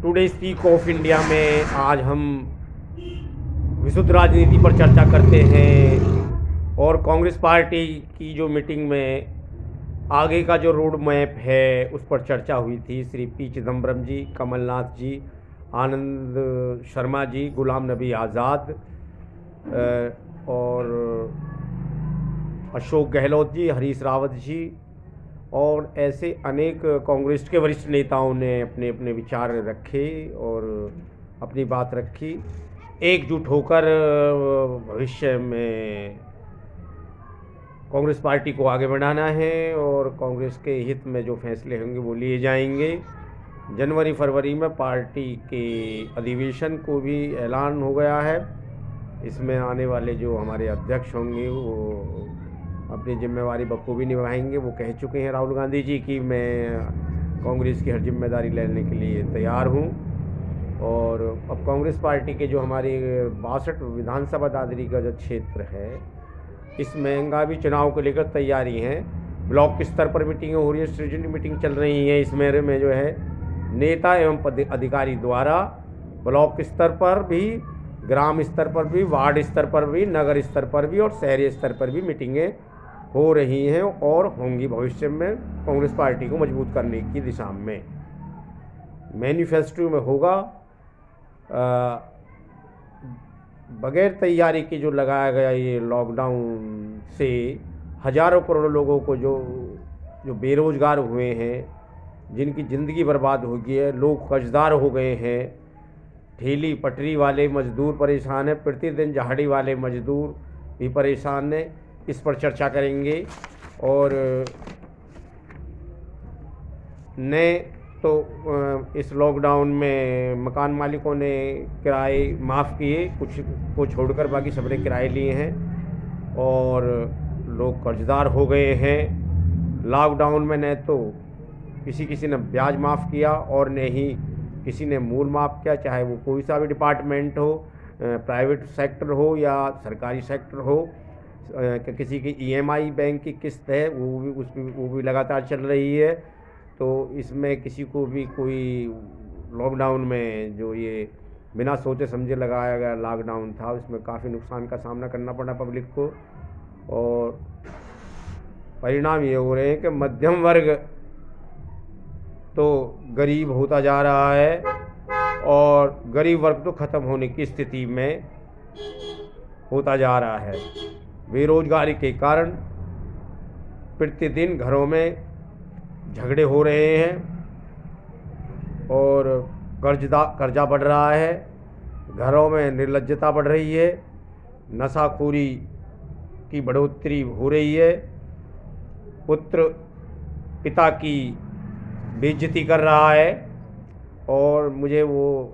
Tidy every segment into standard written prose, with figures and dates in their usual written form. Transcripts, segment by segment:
Today speak of India में आज हम विशुद्ध राजनीति पर चर्चा करते हैं और कांग्रेस पार्टी की जो मीटिंग में आगे का जो रोड मैप है उस पर चर्चा हुई थी। श्री पी चिदम्बरम जी, कमलनाथ जी, आनंद शर्मा जी, गुलाम नबी आज़ाद और अशोक गहलोत जी, हरीश रावत जी और ऐसे अनेक कांग्रेस के वरिष्ठ नेताओं ने अपने अपने विचार रखे और अपनी बात रखी। एकजुट होकर भविष्य में कांग्रेस पार्टी को आगे बढ़ाना है और कांग्रेस के हित में जो फैसले होंगे वो लिए जाएंगे। जनवरी फरवरी में पार्टी के अधिवेशन को भी ऐलान हो गया है। इसमें आने वाले जो हमारे अध्यक्ष होंगे वो अपनी जिम्मेवारी बखूबी निभाएंगे। वो कह चुके हैं राहुल गांधी जी कि मैं कांग्रेस की हर जिम्मेदारी लेने के लिए तैयार हूं। और अब कांग्रेस पार्टी के जो हमारे 62 विधानसभा दादरी का जो क्षेत्र है इसमें भी चुनाव को लेकर तैयारी है। ब्लॉक स्तर पर मीटिंगें हो रही है, स्ट्रेटेजिक मीटिंग चल रही है। इसमें में जो है नेता एवं अधिकारी द्वारा ब्लॉक स्तर पर भी, ग्राम स्तर पर भी, वार्ड स्तर पर भी, नगर स्तर पर भी और शहरी स्तर पर भी मीटिंगें हो रही हैं और होंगी भविष्य में कांग्रेस पार्टी को मजबूत करने की दिशा में। मैनिफेस्टो में होगा बगैर तैयारी के जो लगाया गया ये लॉकडाउन से हजारों करोड़ों लोगों को जो बेरोजगार हुए हैं, जिनकी ज़िंदगी बर्बाद हो गई है, लोग कर्जदार हो गए हैं, ठेली पटरी वाले मजदूर परेशान हैं, प्रतिदिन दिहाड़ी वाले मजदूर भी परेशान हैं। इस पर चर्चा करेंगे। और ने तो इस लॉकडाउन में मकान मालिकों ने किराए माफ़ किए, कुछ को छोड़कर बाकी सबने किराए लिए हैं और लोग कर्जदार हो गए हैं। लॉकडाउन में न तो किसी ने ब्याज माफ़ किया और न ही किसी ने मूल माफ़ किया, चाहे वो कोई सा भी डिपार्टमेंट हो, प्राइवेट सेक्टर हो या सरकारी सेक्टर हो। किसी की EMI बैंक की किस्त है वो भी लगातार चल रही है। तो इसमें किसी को भी कोई लॉकडाउन में जो ये बिना सोचे समझे लगाया गया लॉकडाउन था उसमें काफ़ी नुकसान का सामना करना पड़ा पब्लिक को। और परिणाम ये हो रहे हैं कि मध्यम वर्ग तो गरीब होता जा रहा है और गरीब वर्ग तो ख़त्म होने की स्थिति में होता जा रहा है। बेरोजगारी के कारण प्रतिदिन घरों में झगड़े हो रहे हैं और कर्जा बढ़ रहा है, घरों में निर्लज्जता बढ़ रही है, नशाखोरी की बढ़ोतरी हो रही है, पुत्र पिता की बेइज्जती कर रहा है। और मुझे वो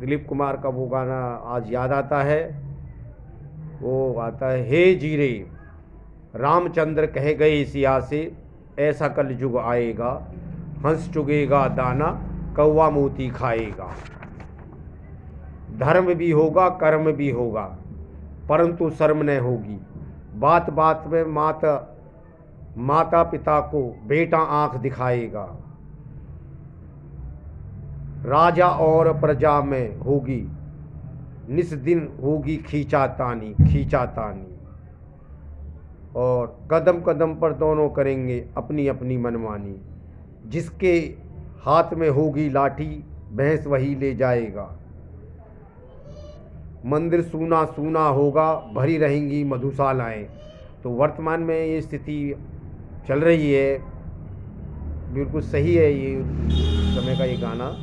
दिलीप कुमार का वो गाना आज याद आता है, वो आता है, हे जीरे रामचंद्र कह गए सिया से, ऐसा कल युग आएगा, हंस चुगेगा दाना, कौवा मोती खाएगा। धर्म भी होगा, कर्म भी होगा, परंतु शर्म न होगी। बात बात में माता पिता को बेटा आंख दिखाएगा। राजा और प्रजा में होगी निस दिन होगी खींचातानी। और कदम कदम पर दोनों करेंगे अपनी अपनी मनमानी। जिसके हाथ में होगी लाठी भैंस वही ले जाएगा। मंदिर सूना सूना होगा, भरी रहेंगी मधुशालाएं। तो वर्तमान में ये स्थिति चल रही है, बिल्कुल सही है ये समय का ये गाना।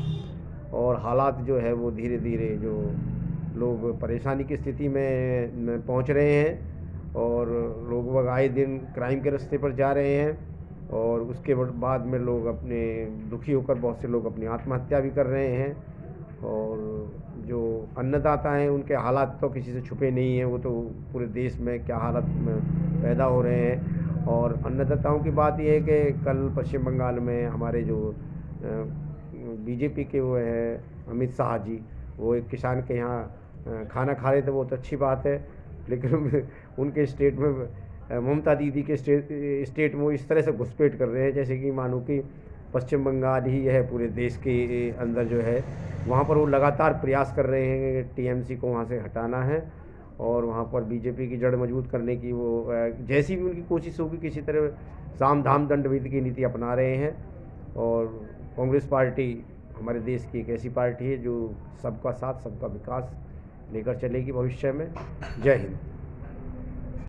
और हालात जो है वो धीरे धीरे जो लोग परेशानी की स्थिति में पहुंच रहे हैं और लोग आए दिन क्राइम के रास्ते पर जा रहे हैं। और उसके बाद में लोग अपने दुखी होकर बहुत से लोग अपनी आत्महत्या भी कर रहे हैं। और जो अन्नदाता हैं उनके हालात तो किसी से छुपे नहीं हैं, वो तो पूरे देश में क्या हालत में पैदा हो रहे हैं। और अन्नदाताओं की बात यह है कि कल पश्चिम बंगाल में हमारे जो BJP के वो हैं अमित शाह जी, वो एक किसान के यहाँ खाना खा रहे थे, वो तो अच्छी बात है। लेकिन उनके स्टेट में ममता दीदी के स्टेट में वो इस तरह से घुसपैठ कर रहे हैं जैसे कि मानो कि पश्चिम बंगाल ही है पूरे देश के अंदर जो है, वहाँ पर वो लगातार प्रयास कर रहे हैं टीएमसी को वहाँ से हटाना है और वहाँ पर बीजेपी की जड़ मजबूत करने की वो जैसी भी उनकी कोशिश होगी किसी तरह साम दाम दंड भेद की नीति अपना रहे हैं। और कांग्रेस पार्टी हमारे देश की एक ऐसी पार्टी है जो सबका साथ सबका विकास लेकर चलेगी भविष्य में। जय हिंद।